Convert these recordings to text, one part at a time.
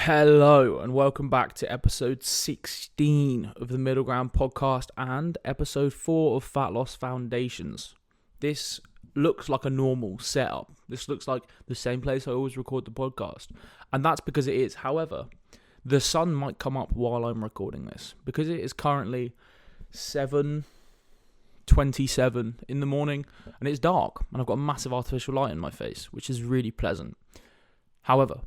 Hello and welcome back to episode 16 of the Middle Ground podcast and episode 4 of Fat Loss Foundations. This looks like a normal setup. This looks like the same place I always record the podcast, and that's because it is. However, the sun might come up while I'm recording this because it is currently 7:27 in the morning and it's dark and I've got a massive artificial light in my face, which is really pleasant. However,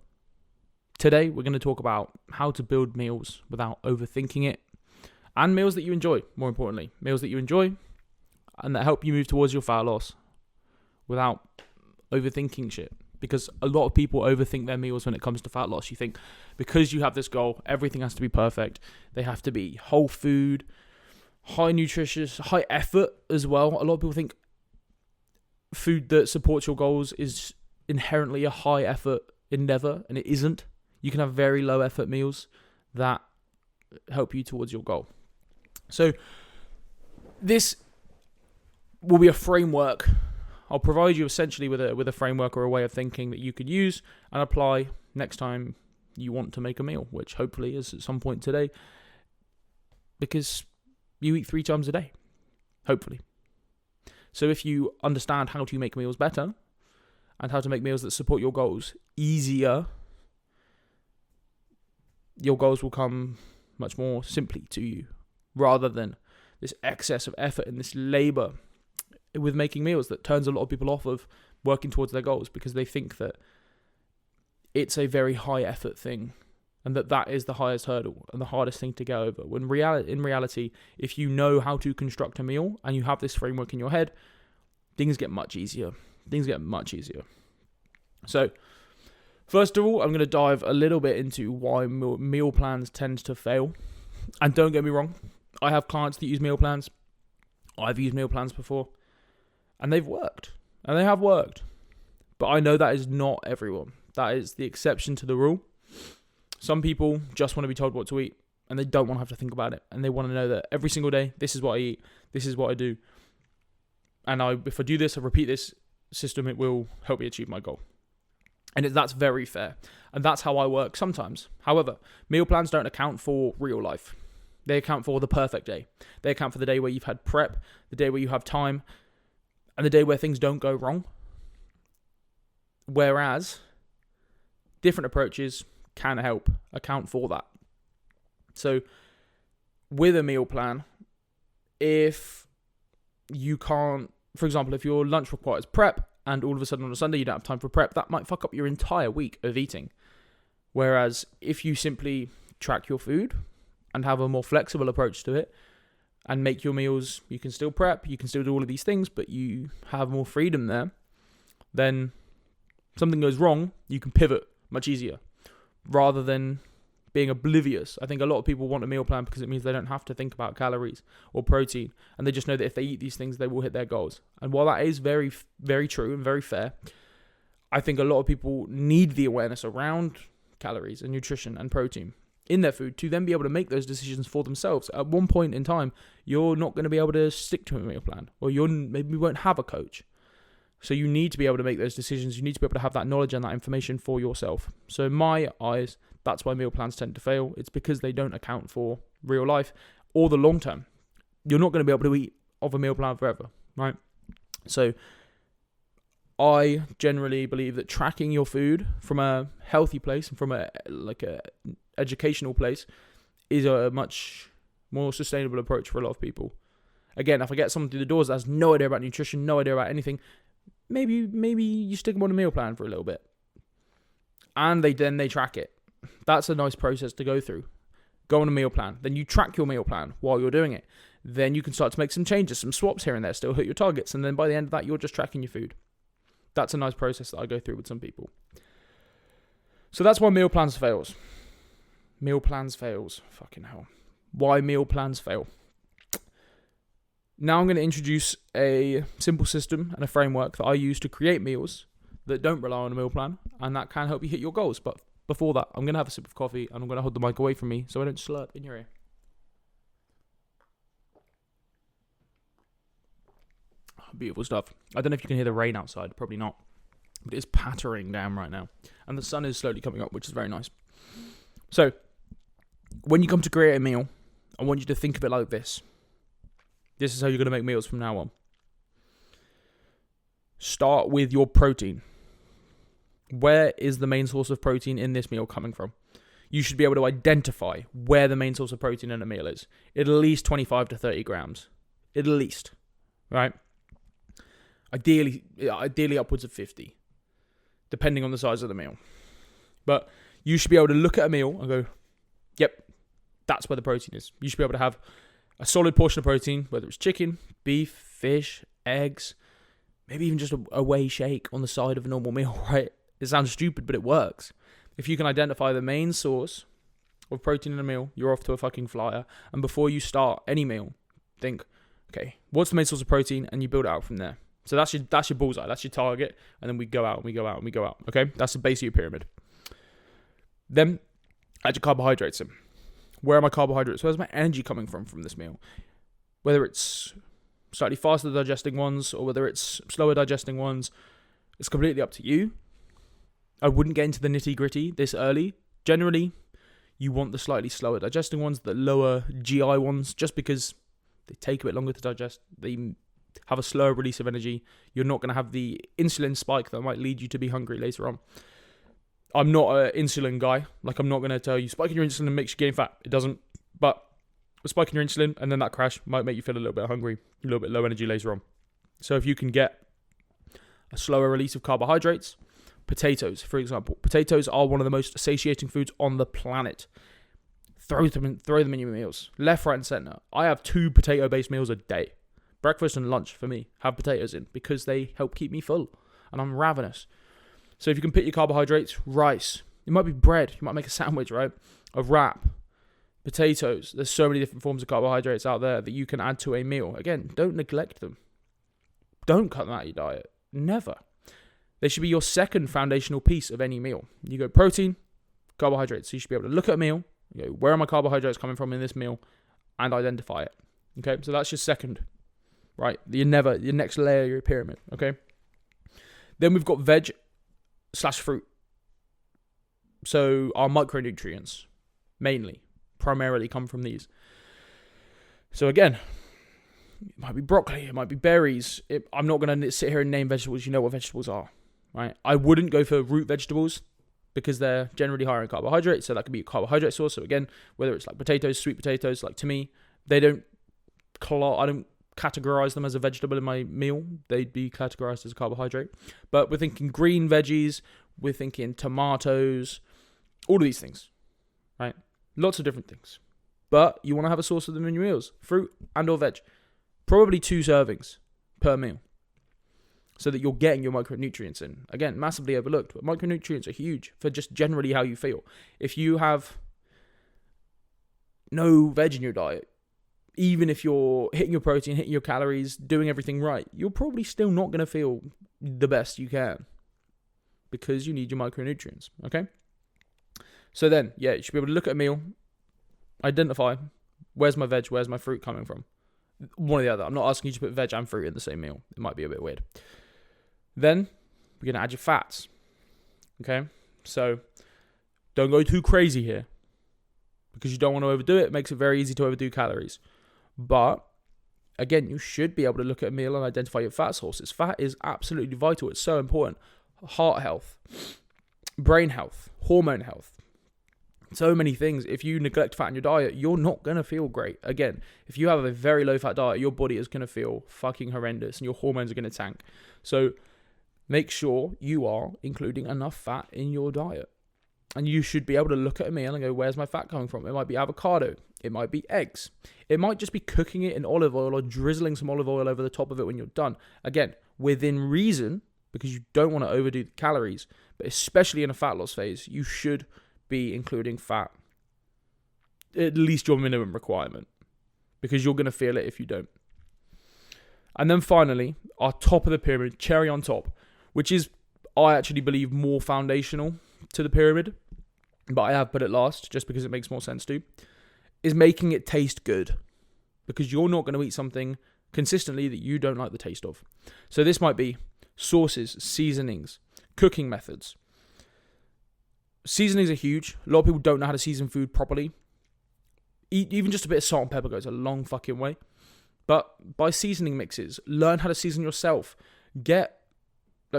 today, we're going to talk about how to build meals without overthinking it, and meals that you enjoy, more importantly. Meals that you enjoy and that help you move towards your fat loss without overthinking shit. Because a lot of people overthink their meals when it comes to fat loss. You think because you have this goal, everything has to be perfect. They have to be whole food, high nutritious, high effort as well. A lot of people think food that supports your goals is inherently a high effort endeavor, and it isn't. You can have very low effort meals that help you towards your goal. So this will be a framework. I'll provide you essentially with a framework or a way of thinking that you could use and apply next time you want to make a meal, which hopefully is at some point today, because you eat 3 times a day, hopefully. So if you understand how to make meals better and how to make meals that support your goals easier, your goals will come much more simply to you, rather than this excess of effort and this labor with making meals that turns a lot of people off of working towards their goals because they think that it's a very high effort thing and that is the highest hurdle and the hardest thing to get over. When in reality, if you know how to construct a meal and you have this framework in your head, things get much easier. So, first of all, I'm going to dive a little bit into why meal plans tend to fail. And don't get me wrong, I have clients that use meal plans. I've used meal plans before. And they've worked. And they have worked. But I know that is not everyone. That is the exception to the rule. Some people just want to be told what to eat. And they don't want to have to think about it. And they want to know that every single day, this is what I eat. This is what I do. And if I do this, I repeat this system, it will help me achieve my goal. And that's very fair. And that's how I work sometimes. However, meal plans don't account for real life. They account for the perfect day. They account for the day where you've had prep, the day where you have time, and the day where things don't go wrong. Whereas, different approaches can help account for that. So, with a meal plan, if you can't, for example, if your lunch requires prep, and all of a sudden on a Sunday you don't have time for prep, that might fuck up your entire week of eating. Whereas if you simply track your food and have a more flexible approach to it and make your meals, you can still prep, you can still do all of these things, but you have more freedom there, then something goes wrong, you can pivot much easier rather than being oblivious. I think a lot of people want a meal plan because it means they don't have to think about calories or protein, and they just know that if they eat these things, they will hit their goals. And while that is very, very true and very fair, I think a lot of people need the awareness around calories and nutrition and protein in their food to then be able to make those decisions for themselves. At one point in time, you're not going to be able to stick to a meal plan, or you maybe won't have a coach. So you need to be able to make those decisions. You need to be able to have that knowledge and that information for yourself. So in my eyes, that's why meal plans tend to fail. It's because they don't account for real life or the long term. You're not going to be able to eat off a meal plan forever, right? So I generally believe that tracking your food from a healthy place and from a educational place is a much more sustainable approach for a lot of people. Again, if I get someone through the doors that has no idea about nutrition, no idea about anything, maybe you stick them on a meal plan for a little bit, and they track it. That's a nice process to go through. Go on a meal plan, then you track your meal plan while you're doing it. Then you can start to make some changes, some swaps here and there, still hit your targets, and then by the end of that, you're just tracking your food. That's a nice process that I go through with some people. So that's why meal plans fails. Meal plans fails. Fucking hell. Why meal plans fail. Now I'm going to introduce a simple system and a framework that I use to create meals that don't rely on a meal plan, and that can help you hit your goals. But before that, I'm going to have a sip of coffee, and I'm going to hold the mic away from me so I don't slurp in your ear. Beautiful stuff. I don't know if you can hear the rain outside, probably not, but it's pattering down right now, and the sun is slowly coming up, which is very nice. So, when you come to create a meal, I want you to think of it like this. This is how you're going to make meals from now on. Start with your protein. Where is the main source of protein in this meal coming from? You should be able to identify where the main source of protein in a meal is. At least 25 to 30 grams. At least. Right? Ideally upwards of 50. Depending on the size of the meal. But you should be able to look at a meal and go, yep, that's where the protein is. You should be able to have a solid portion of protein, whether it's chicken, beef, fish, eggs, maybe even just a whey shake on the side of a normal meal, right? It sounds stupid, but it works. If you can identify the main source of protein in a meal, you're off to a fucking flyer. And before you start any meal, think, okay, what's the main source of protein? And you build it out from there. So that's your bullseye, that's your target. And then we go out and we go out and we go out. Okay, that's the base of your pyramid. Then add your carbohydrates in. Where are my carbohydrates? Where's my energy coming from this meal? Whether it's slightly faster digesting ones or whether it's slower digesting ones, it's completely up to you. I wouldn't get into the nitty gritty this early. Generally, you want the slightly slower digesting ones, the lower GI ones, just because they take a bit longer to digest. They have a slower release of energy. You're not going to have the insulin spike that might lead you to be hungry later on. I'm not an insulin guy. Like, I'm not going to tell you spiking your insulin makes you gain fat. It doesn't. But spiking your insulin and then that crash might make you feel a little bit hungry, a little bit low energy later on. So if you can get a slower release of carbohydrates, potatoes, for example. Potatoes are one of the most satiating foods on the planet. Throw them in your meals. Left, right, and centre. I have 2 potato-based meals a day. Breakfast and lunch, for me, have potatoes in because they help keep me full. And I'm ravenous. So if you can pick your carbohydrates, rice. It might be bread. You might make a sandwich, right? A wrap. Potatoes. There's so many different forms of carbohydrates out there that you can add to a meal. Again, don't neglect them. Don't cut them out of your diet. Never. They should be your second foundational piece of any meal. You go protein, carbohydrates. So you should be able to look at a meal, you go, where are my carbohydrates coming from in this meal, and identify it. Okay, so that's your second, right? Your next layer of your pyramid. Okay. Then we've got veg/fruit. So our micronutrients, primarily come from these. So again, it might be broccoli, it might be berries. I'm not going to sit here and name vegetables. You know what vegetables are, right? I wouldn't go for root vegetables because they're generally higher in carbohydrates. So that could be a carbohydrate source. So again, whether it's like potatoes, sweet potatoes, like to me, I don't categorize them as a vegetable in my meal. They'd be categorized as a carbohydrate. But we're thinking green veggies, we're thinking tomatoes, all of these things, right? Lots of different things. But you want to have a source of them in your meals, fruit and or veg. Probably 2 servings per meal so that you're getting your micronutrients in. Again, massively overlooked, but micronutrients are huge for just generally how you feel. If you have no veg in your diet, even if you're hitting your protein, hitting your calories, doing everything right, you're probably still not going to feel the best you can because you need your micronutrients, okay? So then, you should be able to look at a meal, identify where's my veg, where's my fruit coming from. One or the other. I'm not asking you to put veg and fruit in the same meal. It might be a bit weird. Then we're going to add your fats. Okay? So don't go too crazy here because you don't want to overdo it. It makes it very easy to overdo calories. But again, you should be able to look at a meal and identify your fat sources. Fat is absolutely vital. It's so important. Heart health, brain health, hormone health. So many things. If you neglect fat in your diet, you're not going to feel great. Again, if you have a very low fat diet, your body is going to feel fucking horrendous and your hormones are going to tank. So make sure you are including enough fat in your diet. And you should be able to look at a meal and go, where's my fat coming from? It might be avocado. It might be eggs. It might just be cooking it in olive oil or drizzling some olive oil over the top of it when you're done. Again, within reason, because you don't want to overdo the calories, but especially in a fat loss phase, you should be including fat, at least your minimum requirement, because you're going to feel it if you don't. And then finally, our top of the pyramid, cherry on top, which is, I actually believe, more foundational to the pyramid, but I have put it last just because it makes more sense to, is making it taste good, because you're not going to eat something consistently that you don't like the taste of. So this might be sauces, seasonings, cooking methods. seasonings are huge. A lot of people don't know how to season food properly. Even just a bit of salt and pepper goes a long fucking way. But by seasoning mixes, learn how to season yourself.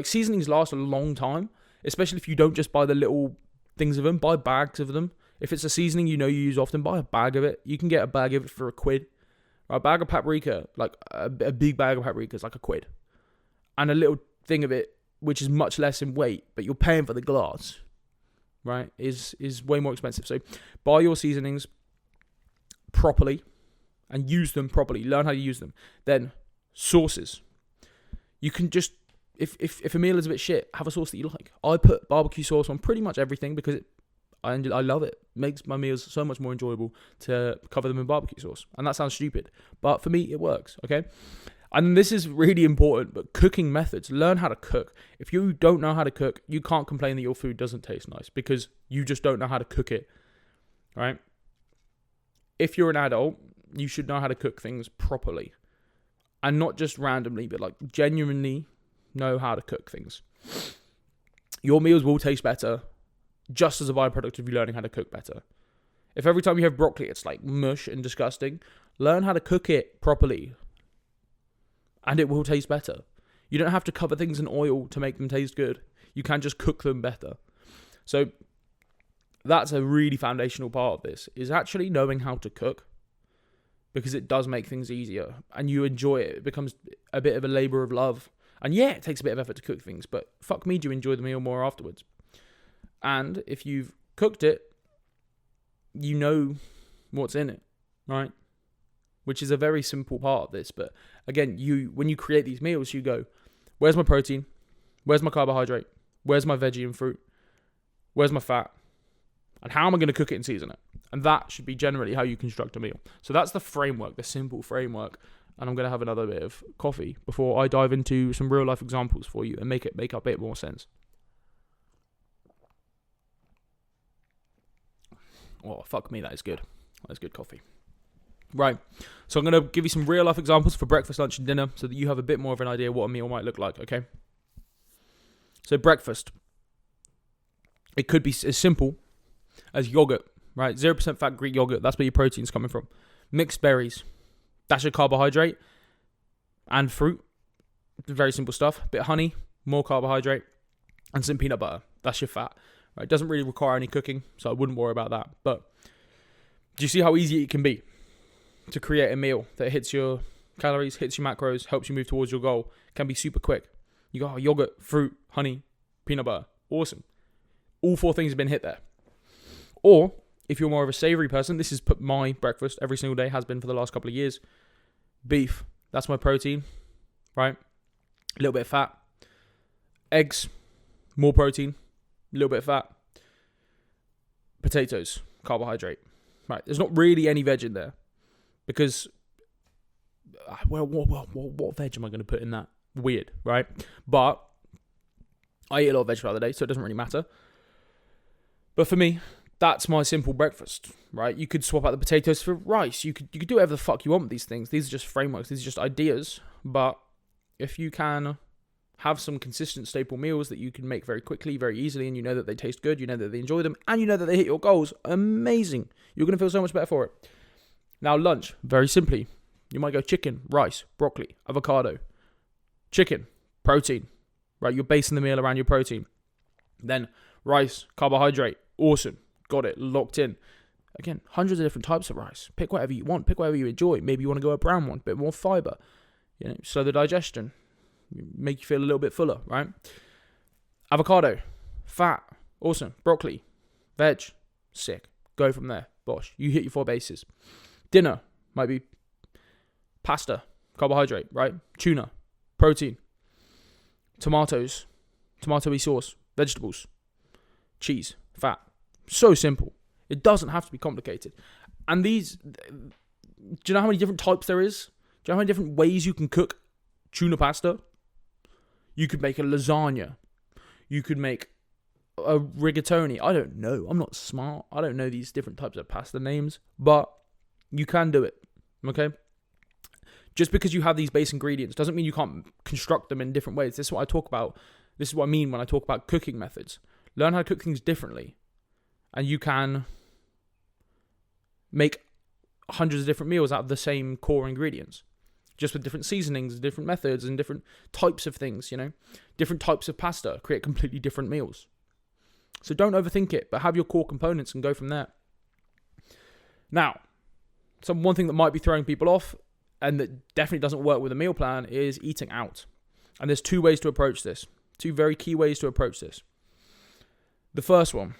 Seasonings last a long time, especially if you don't just buy the little things of them, buy bags of them. If it's a seasoning you use often, buy a bag of it. You can get a bag of it for £1. A bag of paprika, like a big bag of paprika is like £1. And a little thing of it, which is much less in weight, but you're paying for the glass, right, is way more expensive. So buy your seasonings properly and use them properly. Learn how to use them. Then sauces. You can just, if a meal is a bit shit, have a sauce that you like. I put barbecue sauce on pretty much everything because I love it. It makes my meals so much more enjoyable to cover them in barbecue sauce. And that sounds stupid, but for me, it works, okay? And this is really important, but cooking methods. Learn how to cook. If you don't know how to cook, you can't complain that your food doesn't taste nice because you just don't know how to cook it, right? If you're an adult, you should know how to cook things properly. And not just randomly, but like genuinely know how to cook things. Your meals will taste better just as a byproduct of you learning how to cook better. If every time you have broccoli, it's like mush and disgusting, learn how to cook it properly. And it will taste better. You don't have to cover things in oil to make them taste good. You can just cook them better. So that's a really foundational part of this, is actually knowing how to cook. Because it does make things easier. And you enjoy it. It becomes a bit of a labour of love. And yeah, it takes a bit of effort to cook things. But fuck me, do you enjoy the meal more afterwards? And if you've cooked it, you know what's in it, right? Which is a very simple part of this. But again, when you create these meals, you go, where's my protein? Where's my carbohydrate? Where's my veggie and fruit? Where's my fat? And how am I going to cook it and season it? And that should be generally how you construct a meal. So that's the framework, the simple framework. And I'm going to have another bit of coffee before I dive into some real life examples for you and make a bit more sense. Oh, fuck me, that is good. That is good coffee. Right, so I'm going to give you some real life examples for breakfast, lunch and dinner so that you have a bit more of an idea what a meal might look like, okay? So breakfast. It could be as simple as yogurt, right? 0% fat Greek yogurt, that's where your protein's coming from. Mixed berries, that's your carbohydrate. And fruit, very simple stuff. Bit of honey, more carbohydrate. And some peanut butter, that's your fat. Right? It doesn't really require any cooking, so I wouldn't worry about that. But do you see how easy it can be to create a meal that hits your calories, hits your macros, helps you move towards your goal? Can be super quick. You got yogurt, fruit, honey, peanut butter. Awesome. All 4 things have been hit there. Or, if you're more of a savoury person, this is my breakfast every single day, has been for the last couple of years. Beef, that's my protein, right? A little bit of fat. Eggs, more protein, a little bit of fat. Potatoes, carbohydrate. Right, there's not really any veg in there. Because, what veg am I going to put in that? Weird, right? But I eat a lot of veg throughout the day, so it doesn't really matter. But for me, that's my simple breakfast, right? You could swap out the potatoes for rice. You could do whatever the fuck you want with these things. These are just frameworks. These are just ideas. But if you can have some consistent staple meals that you can make very quickly, very easily, and you know that they taste good, you know that they enjoy them, and you know that they hit your goals, amazing. You're going to feel so much better for it. Now, lunch, very simply, you might go chicken, rice, broccoli, avocado. Chicken, protein, right? You're basing the meal around your protein. Then rice, carbohydrate, awesome. Got it, locked in. Again, hundreds of different types of rice. Pick whatever you want, pick whatever you enjoy. Maybe you want to go a brown one, a bit more fiber. Slow the digestion, make you feel a little bit fuller, right? Avocado, fat, awesome. Broccoli, veg, sick. Go from there, bosh. You hit your 4 bases. Dinner might be pasta, carbohydrate, right? Tuna, protein, tomatoes, tomato-y sauce, vegetables, cheese, fat. So simple. It doesn't have to be complicated. And these, do you know how many different types there is? Do you know how many different ways you can cook tuna pasta? You could make a lasagna. You could make a rigatoni. I don't know. I'm not smart. I don't know these different types of pasta names. But you can do it. Okay? Just because you have these base ingredients doesn't mean you can't construct them in different ways. This is what I talk about. This is what I mean when I talk about cooking methods. Learn how to cook things differently. And you can make hundreds of different meals out of the same core ingredients, just with different seasonings, different methods, and different types of things, different types of pasta, create completely different meals. So don't overthink it, but have your core components and go from there. Now, one thing that might be throwing people off and that definitely doesn't work with a meal plan is eating out. And there's two ways to approach this. Two very key ways to approach this. The first one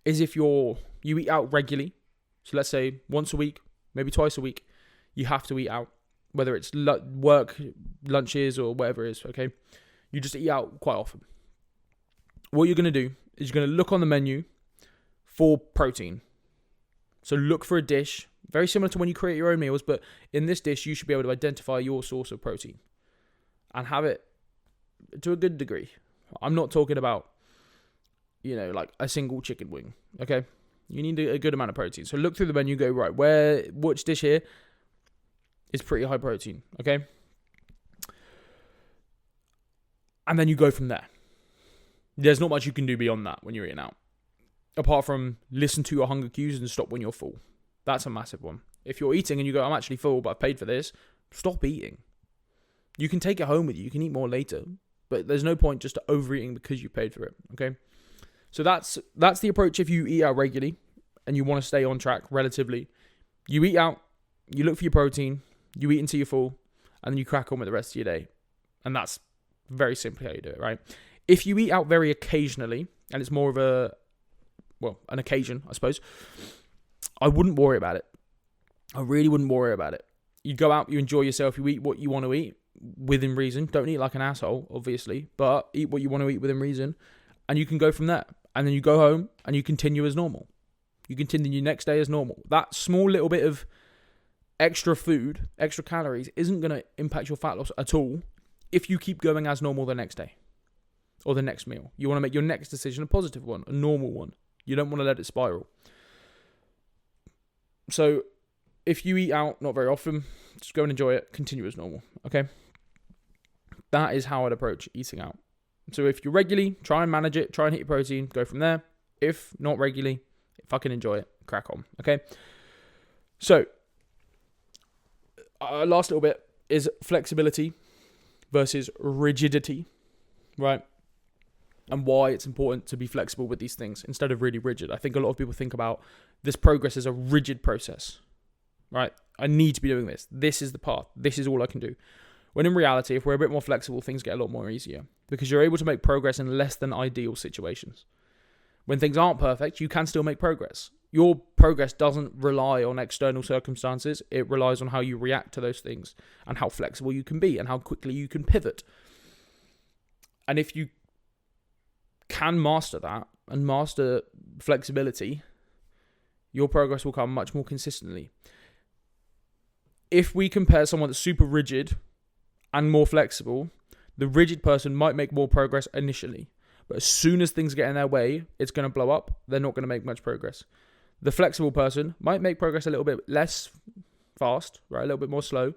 is if you eat out regularly. So let's say once a week, maybe twice a week, you have to eat out, whether it's work, lunches, or whatever it is, okay? You just eat out quite often. What you're going to do is you're going to look on the menu for protein. So look for a dish, very similar to when you create your own meals, but in this dish, you should be able to identify your source of protein and have it to a good degree. I'm not talking about, like a single chicken wing, okay? You need a good amount of protein. So look through the menu, go, right, which dish here is pretty high protein, okay? And then you go from there. There's not much you can do beyond that when you're eating out, apart from listen to your hunger cues and stop when you're full. That's a massive one. If you're eating and you go, I'm actually full, but I've paid for this, stop eating. You can take it home with you. You can eat more later, but there's no point just overeating because you paid for it, okay? So that's the approach if you eat out regularly and you want to stay on track relatively. You eat out, you look for your protein, you eat until you're full, and then you crack on with the rest of your day. And that's very simply how you do it, right? If you eat out very occasionally, and it's more of an occasion, I suppose, I wouldn't worry about it. I really wouldn't worry about it. You go out, you enjoy yourself, you eat what you want to eat within reason. Don't eat like an asshole, obviously, but eat what you want to eat within reason, and you can go from there. And then you go home and you continue as normal. You continue next day as normal. That small little bit of extra food, extra calories, isn't going to impact your fat loss at all if you keep going as normal the next day or the next meal. You want to make your next decision a positive one, a normal one. You don't want to let it spiral. So if you eat out not very often, just go and enjoy it. Continue as normal, okay? That is how I'd approach eating out. So if you're regularly, try and manage it, try and hit your protein, go from there. If not regularly, fucking enjoy it, crack on, okay? So, last little bit is flexibility versus rigidity, right? And why it's important to be flexible with these things instead of really rigid. I think a lot of people think about this progress as a rigid process, right? I need to be doing this. This is the path. This is all I can do. When in reality, if we're a bit more flexible, things get a lot more easier because you're able to make progress in less than ideal situations. When things aren't perfect, you can still make progress. Your progress doesn't rely on external circumstances. It relies on how you react to those things and how flexible you can be and how quickly you can pivot. And if you can master that and master flexibility, your progress will come much more consistently. If we compare someone that's super rigid and more flexible, the rigid person might make more progress initially. But as soon as things get in their way, it's going to blow up. They're not going to make much progress. The flexible person might make progress a little bit less fast, right? A little bit more slow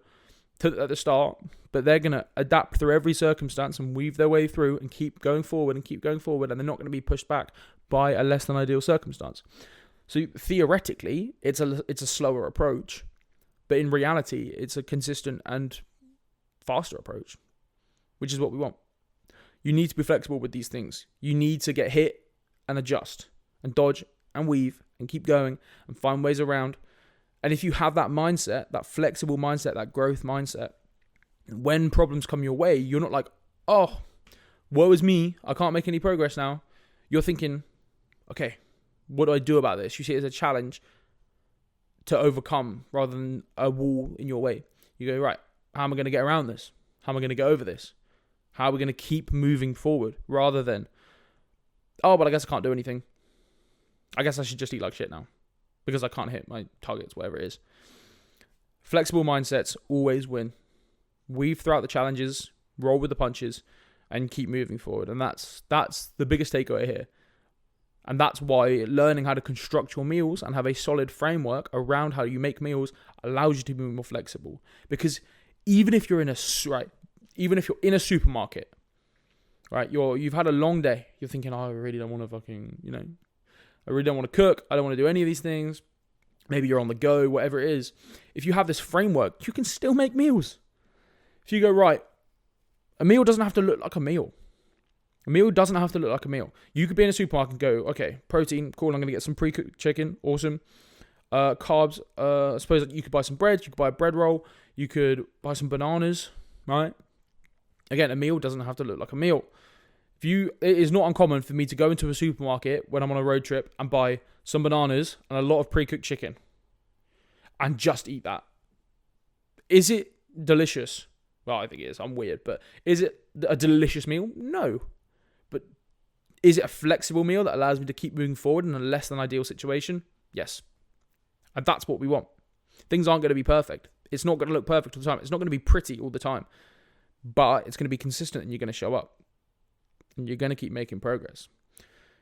at the start, but they're going to adapt through every circumstance and weave their way through and keep going forward, and they're not going to be pushed back by a less than ideal circumstance. So theoretically, it's a slower approach, but in reality, it's a consistent and faster approach, which is what we want. You need to be flexible with these things. You need to get hit and adjust and dodge and weave and keep going and find ways around. And if you have that mindset, that flexible mindset, that growth mindset, when problems come your way, you're not like, oh, woe is me, I can't make any progress now. You're thinking, okay, what do I do about this? You see it as a challenge to overcome rather than a wall in your way. You go, right, how am I going to get around this? How am I going to get over this? How are we going to keep moving forward rather than, oh, but I guess I can't do anything. I guess I should just eat like shit now because I can't hit my targets, whatever it is. Flexible mindsets always win. Weave throughout the challenges, roll with the punches, and keep moving forward. And that's the biggest takeaway here. And that's why learning how to construct your meals and have a solid framework around how you make meals allows you to be more flexible. Because even if you're in a supermarket, right, you've had a long day, you're thinking, oh, I really don't want to fucking, I really don't want to cook. I don't want to do any of these things. Maybe you're on the go, whatever it is. If you have this framework, you can still make meals. If you go, right, a meal doesn't have to look like a meal. A meal doesn't have to look like a meal. You could be in a supermarket and go, okay, protein, cool, I'm going to get some pre-cooked chicken, awesome. Carbs, I suppose you could buy some bread, you could buy a bread roll, you could buy some bananas, right? Again, a meal doesn't have to look like a meal. It is not uncommon for me to go into a supermarket when I'm on a road trip and buy some bananas and a lot of pre-cooked chicken and just eat that. Is it delicious? Well, I think it is. I'm weird, but is it a delicious meal? No. But is it a flexible meal that allows me to keep moving forward in a less than ideal situation? Yes. And that's what we want. Things aren't going to be perfect. It's not going to look perfect all the time. It's not going to be pretty all the time. But it's going to be consistent and you're going to show up. And you're going to keep making progress.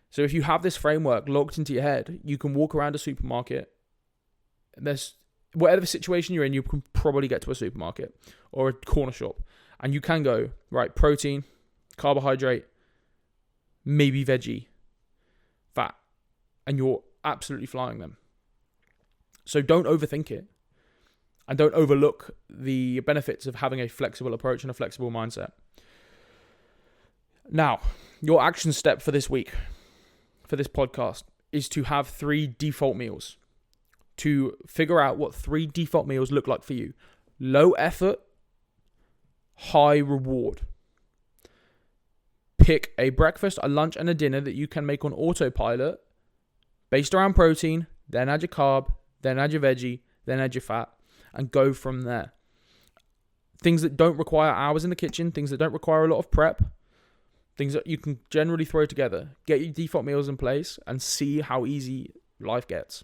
So if you have this framework locked into your head, you can walk around a supermarket. Whatever situation you're in, you can probably get to a supermarket or a corner shop. And you can go, right, protein, carbohydrate, maybe veggie, fat. And you're absolutely flying them. So don't overthink it. And don't overlook the benefits of having a flexible approach and a flexible mindset. Now, your action step for this week, for this podcast, is to have 3 default meals. To figure out what 3 default meals look like for you. Low effort, high reward. Pick a breakfast, a lunch, and a dinner that you can make on autopilot based around protein, then add your carb, then add your veggie, then add your fat, and go from there. Things that don't require hours in the kitchen, things that don't require a lot of prep, things that you can generally throw together. Get your default meals in place and see how easy life gets.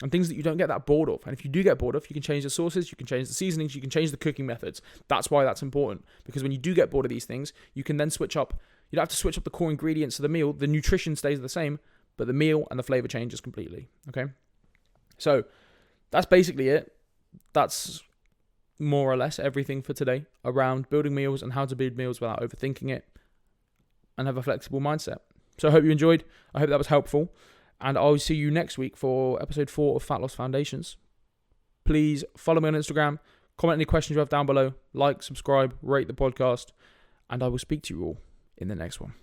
And things that you don't get that bored of. And if you do get bored of, you can change the sauces, you can change the seasonings, you can change the cooking methods. That's why that's important. Because when you do get bored of these things, you can then switch up. You don't have to switch up the core ingredients of the meal. The nutrition stays the same, but the meal and the flavor changes completely. Okay? So that's basically it. That's more or less everything for today around building meals and how to build meals without overthinking it and have a flexible mindset. So I hope you enjoyed. I hope that was helpful. And I'll see you next week for episode 4 of Fat Loss Foundations. Please follow me on Instagram. Comment any questions you have down below. Like, subscribe, rate the podcast. And I will speak to you all in the next one.